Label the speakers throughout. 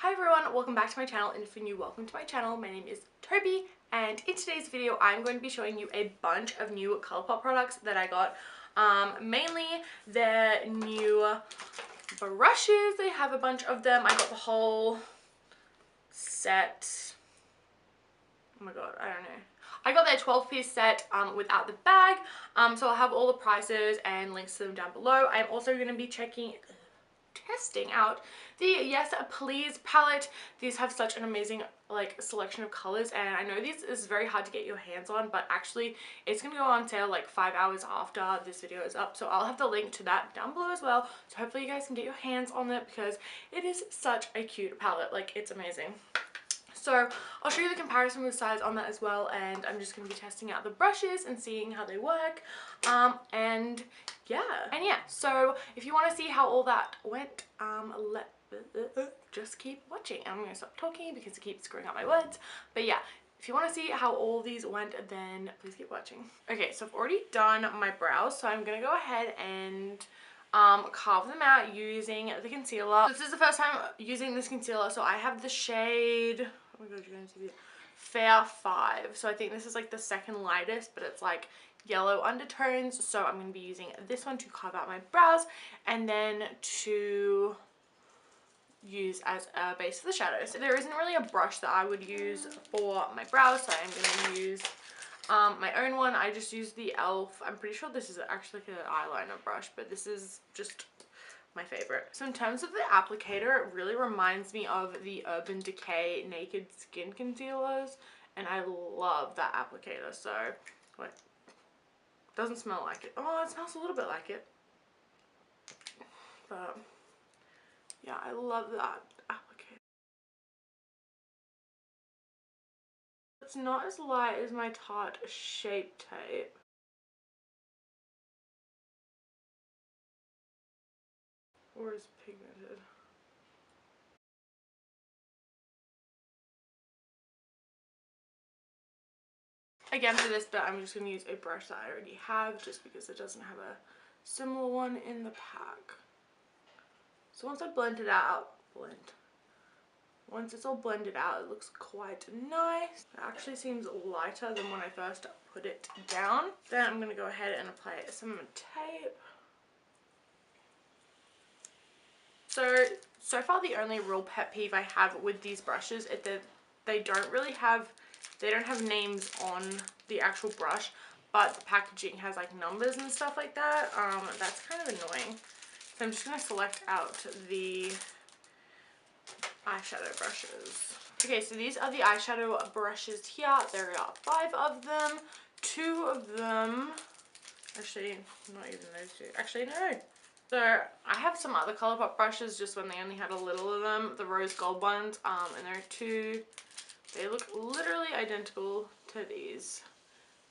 Speaker 1: Hi everyone, welcome back to my channel, and if you're new, welcome to my channel. My name is Toby, and in today's video I'm going to be showing you a bunch of new Colourpop products that I got. Mainly their new brushes. They have a bunch of them. I got the whole set. Oh my god, I don't know. I got their 12-piece set without the bag, so I'll have all the prices and links to them down below. I'm also going to be testing out the Yes Please palette. These have such an amazing selection of colors, and I know this is very hard to get your hands on, but actually it's gonna go on sale like 5 hours after this video is up, so I'll have the link to that down below as well, so hopefully you guys can get your hands on it because it is such a cute palette. Like, it's amazing. So I'll show you the comparison with size on that as well, and I'm just going to be testing out the brushes and seeing how they work. And yeah, so if you want to see how all that went, just keep watching. I'm going to stop talking because it keeps screwing up my words, but yeah, if you want to see how all these went, then please keep watching. Okay, so I've already done my brows, so I'm going to go ahead and carve them out using the concealer. This is the first time using this concealer, so I have the shade, oh my god, you're going to see it, Fair 5. So I think this is like the second lightest, but it's like yellow undertones, so I'm going to be using this one to carve out my brows and then to use as a base for the shadows. So there isn't really a brush that I would use for my brows, so I'm going to use my own one. I just used the e.l.f. I'm pretty sure this is actually like an eyeliner brush, but this is just my favorite. So in terms of the applicator, it really reminds me of the Urban Decay Naked Skin Concealers, and I love that applicator. So, wait, doesn't smell like it. Oh, it smells a little bit like it. But yeah, I love that applicator. It's not as light as my Tarte Shape Tape. Or is pigmented. Again, for this bit, I'm just going to use a brush that I already have, just because it doesn't have a similar one in the pack. So once I blend it out, once it's all blended out, it looks quite nice. It actually seems lighter than when I first put it down. Then I'm going to go ahead and apply some tape. So far the only real pet peeve I have with these brushes is that they don't have names on the actual brush, but the packaging has like numbers and stuff like that. That's kind of annoying. So I'm just going to select out the eyeshadow brushes. Okay, so these are the eyeshadow brushes here. There are 5 of them. 2 of them, actually not even those 2, actually no. So I have some other Colourpop brushes just when they only had a little of them, the rose gold ones, and there are 2. They look literally identical to these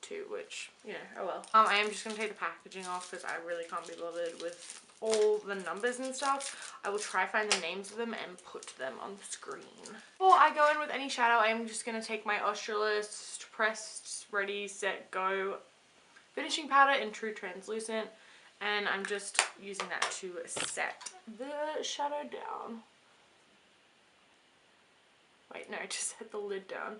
Speaker 1: 2, which, you know, oh well. I am just going to take the packaging off because I really can't be bothered with all the numbers and stuff. I will try find the names of them and put them on the screen. Before I go in with any shadow, I am just going to take my Australis Pressed Ready Set Go finishing powder in True Translucent, and I'm just using that to set the shadow down. Wait, no, to set the lid down.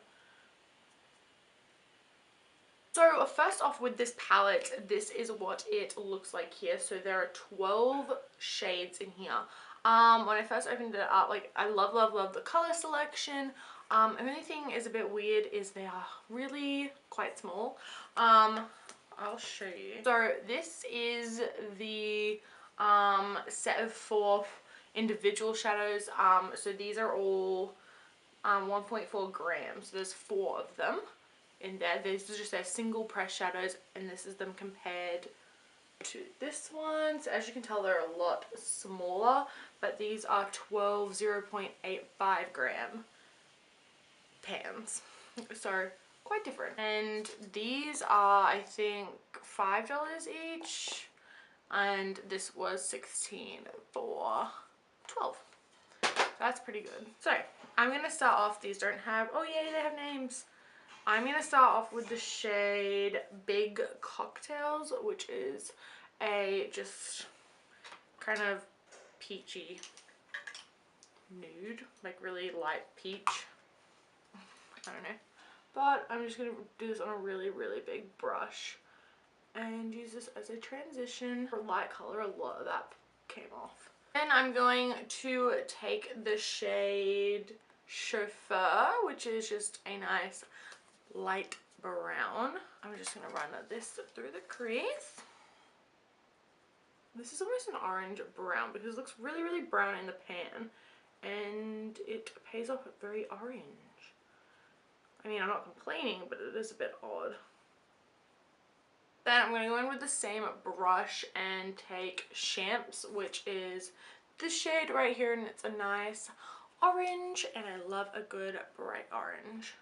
Speaker 1: So first off with this palette, this is what it looks like here. So there are 12 shades in here. When I first opened it up, like, I love the color selection. Only thing is a bit weird is they are really quite small. I'll show you. So this is the set of 4 individual shadows. So these are all 1.4 grams. So there's 4 of them in there. This is just their single press shadows, and this is them compared to this one. So as you can tell, they're a lot smaller, but these are 12 0.85 gram pans, so quite different. And these are, I think, $5 each, and this was 16 for 12. That's pretty good. So I'm gonna start off, these don't have, oh yay, they have names. I'm going to start off with the shade Big Cocktails, which is a just kind of peachy nude, like really light peach. I don't know. But I'm just going to do this on a really, really big brush and use this as a transition. For light color, a lot of that came off. Then I'm going to take the shade Chauffeur, which is just a nice light brown. I'm just going to run this through the crease. This is almost an orange brown because it looks really, really brown in the pan and it pays off very orange. I mean, I'm not complaining, but it is a bit odd. Then I'm going to go in with the same brush and take Champs, which is this shade right here, and it's a nice orange, and I love a good bright orange.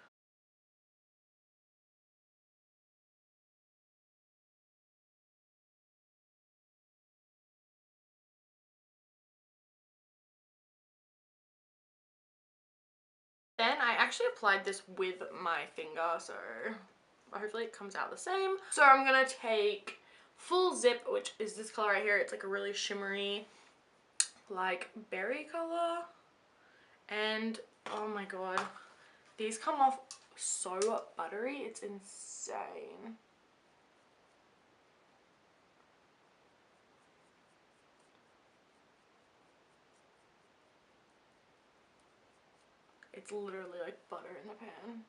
Speaker 1: Then I actually applied this with my finger, so hopefully it comes out the same. So I'm going to take Full Zip, which is this color right here. It's like a really shimmery, like berry color. And oh my god, these come off so buttery. It's insane. It's literally like butter in the pan.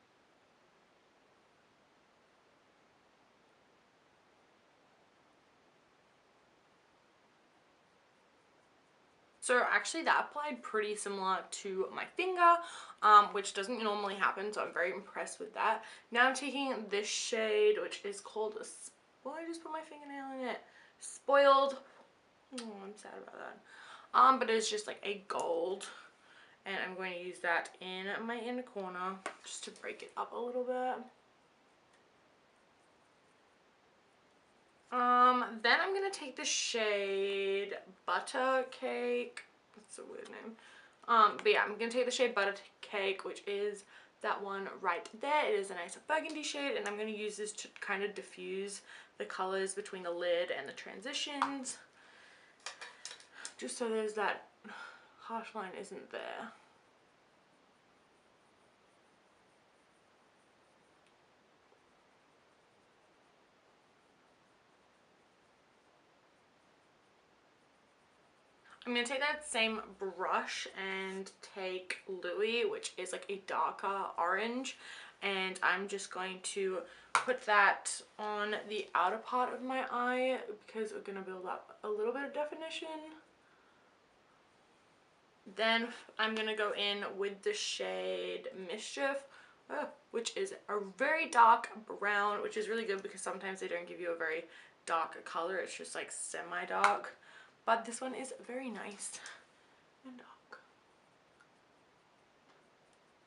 Speaker 1: So actually that applied pretty similar to my finger, which doesn't normally happen, so I'm very impressed with that. Now I'm taking this shade, which is called, well, I just put my fingernail in it, Spoiled. Oh, I'm sad about that. But it's just like a gold, and I'm going to use that in my inner corner just to break it up a little bit. Then I'm gonna take the shade Butter Cake. That's a weird name. But yeah, I'm gonna take the shade Butter Cake, which is that one right there. It is a nice burgundy shade, and I'm gonna use this to kind of diffuse the colors between the lid and the transitions, just so there's that harsh line isn't there. I'm going to take that same brush and take Louis, which is like a darker orange, and I'm just going to put that on the outer part of my eye because we're going to build up a little bit of definition. Then I'm going to go in with the shade Mischief, which is a very dark brown, which is really good because sometimes they don't give you a very dark color. It's just like semi-dark. But this one is very nice and dark.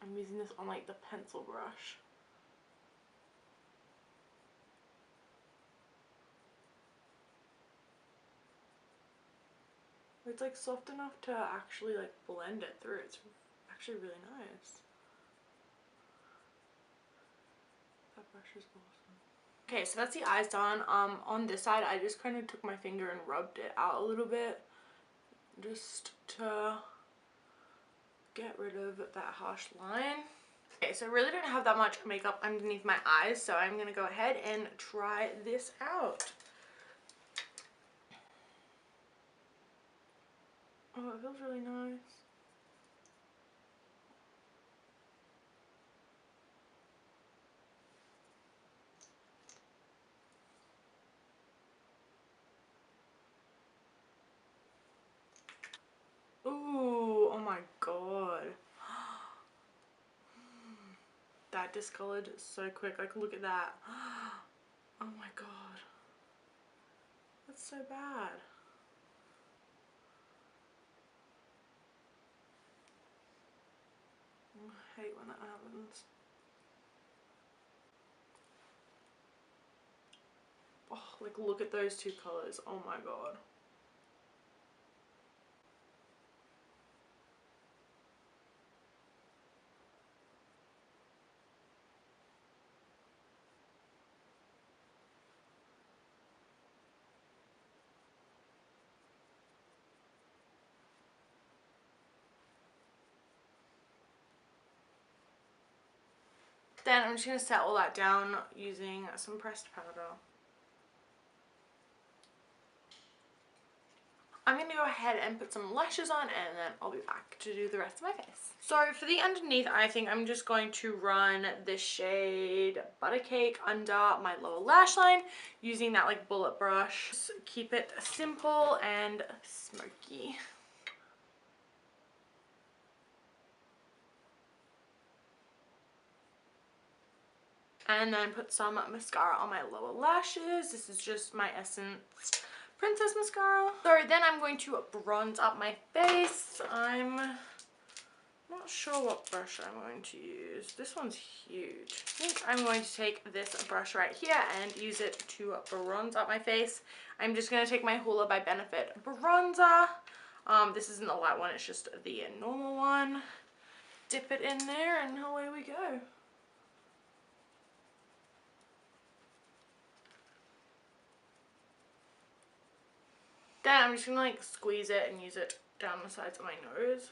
Speaker 1: I'm using this on like the pencil brush. It's like soft enough to actually like blend it through. It's actually really nice. That brush is awesome. Okay, so that's the eyes done. On this side, I just kind of took my finger and rubbed it out a little bit just to get rid of that harsh line. Okay, so I really don't have that much makeup underneath my eyes, so I'm gonna go ahead and try this out. Oh, it feels really nice. Ooh, oh my god. That discolored so quick. Like, look at that. Oh my god. That's so bad. I hate when that happens. Oh, like, look at those two colors. Oh my god. Then I'm just going to set all that down using some pressed powder. I'm going to go ahead and put some lashes on, and then I'll be back to do the rest of my face. So for the underneath, I think I'm just going to run the shade Buttercake under my lower lash line using that like bullet brush. Just keep it simple and smoky. And then put some mascara on my lower lashes. This is just my Essence Princess Mascara. So then I'm going to bronze up my face. I'm not sure what brush I'm going to use. This one's huge. I think I'm going to take this brush right here and use it to bronze up my face. I'm just going to take my Hoola by Benefit bronzer. This isn't the light one, it's just the normal one. Dip it in there and away we go. Then I'm just going to like squeeze it and use it down the sides of my nose.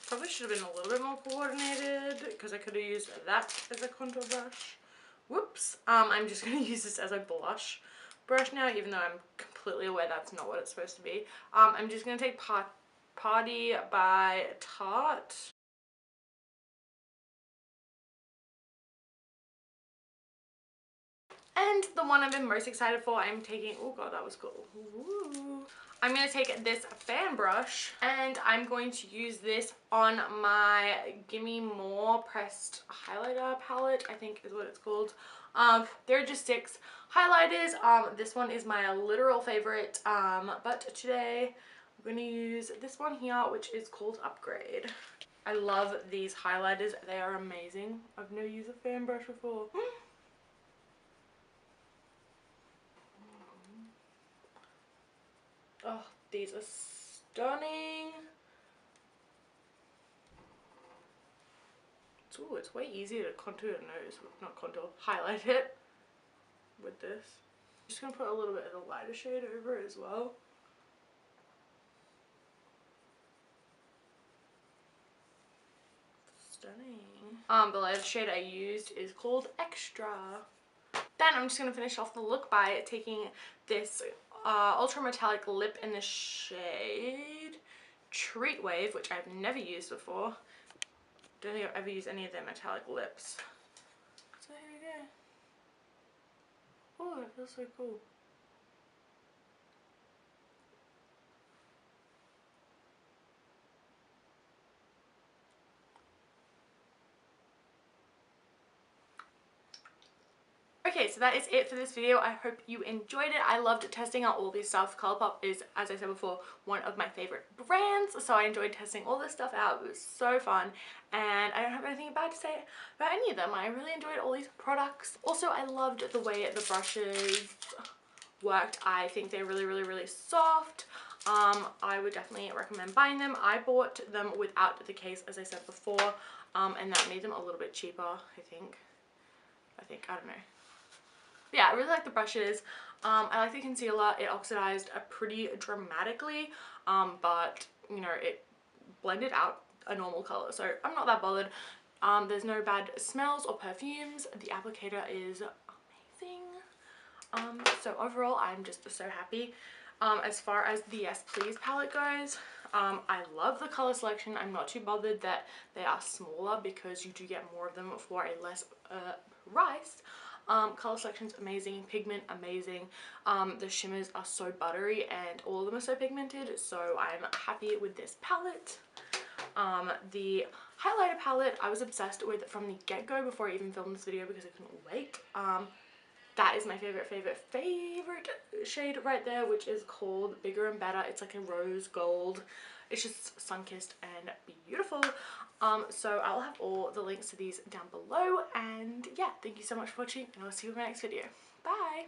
Speaker 1: Probably should have been a little bit more coordinated because I could have used that as a contour brush. Whoops. I'm just going to use this as a blush brush now, even though I'm completely aware that's not what it's supposed to be. I'm just going to take Party by Tarte. And the one I've been most excited for, I'm taking, oh god, that was cool. Ooh. I'm going to take this fan brush and I'm going to use this on my Gimmie More Pressed Highlighter Palette, I think is what it's called. They're just 6 highlighters. This one is my literal favorite, but today I'm going to use this one here, which is called Upgrade. I love these highlighters. They are amazing. I've never used a fan brush before. Oh, these are stunning. Ooh, it's way easier to contour your nose, not contour, highlight it with this. I'm just gonna put a little bit of the lighter shade over it as well. Stunning. The lighter shade I used is called Extra. Then I'm just gonna finish off the look by taking this ultra metallic lip in the shade Treat Wave, which I've never used before. Don't think I've ever used any of their metallic lips. So here we go. Oh, it feels so cool. Okay, so that is it for this video. I hope you enjoyed it. I loved testing out all this stuff. Colourpop is, as I said before, one of my favorite brands, so I enjoyed testing all this stuff out. It was so fun, and I don't have anything bad to say about any of them. I really enjoyed all these products. Also, I loved the way the brushes worked. I think they're really soft. I would definitely recommend buying them. I bought them without the case, as I said before, and that made them a little bit cheaper, I think, I don't know. Yeah, I really like the brushes. I like the concealer. It oxidized pretty dramatically, but you know, it blended out a normal color, so I'm not that bothered. There's no bad smells or perfumes. The applicator is amazing. So overall, I'm just so happy. As far as the Yes Please palette goes, I love the color selection. I'm not too bothered that they are smaller because you do get more of them for a less price. Color selection's amazing, pigment amazing. The shimmers are so buttery and all of them are so pigmented, so I'm happy with this palette. The highlighter palette I was obsessed with from the get-go before I even filmed this video because I couldn't wait. That is my favorite shade right there, which is called Bigger and Better. It's like a rose gold. It's just sun-kissed and beautiful. So I'll have all the links to these down below, and yeah, thank you so much for watching, and I'll see you in my next video. Bye!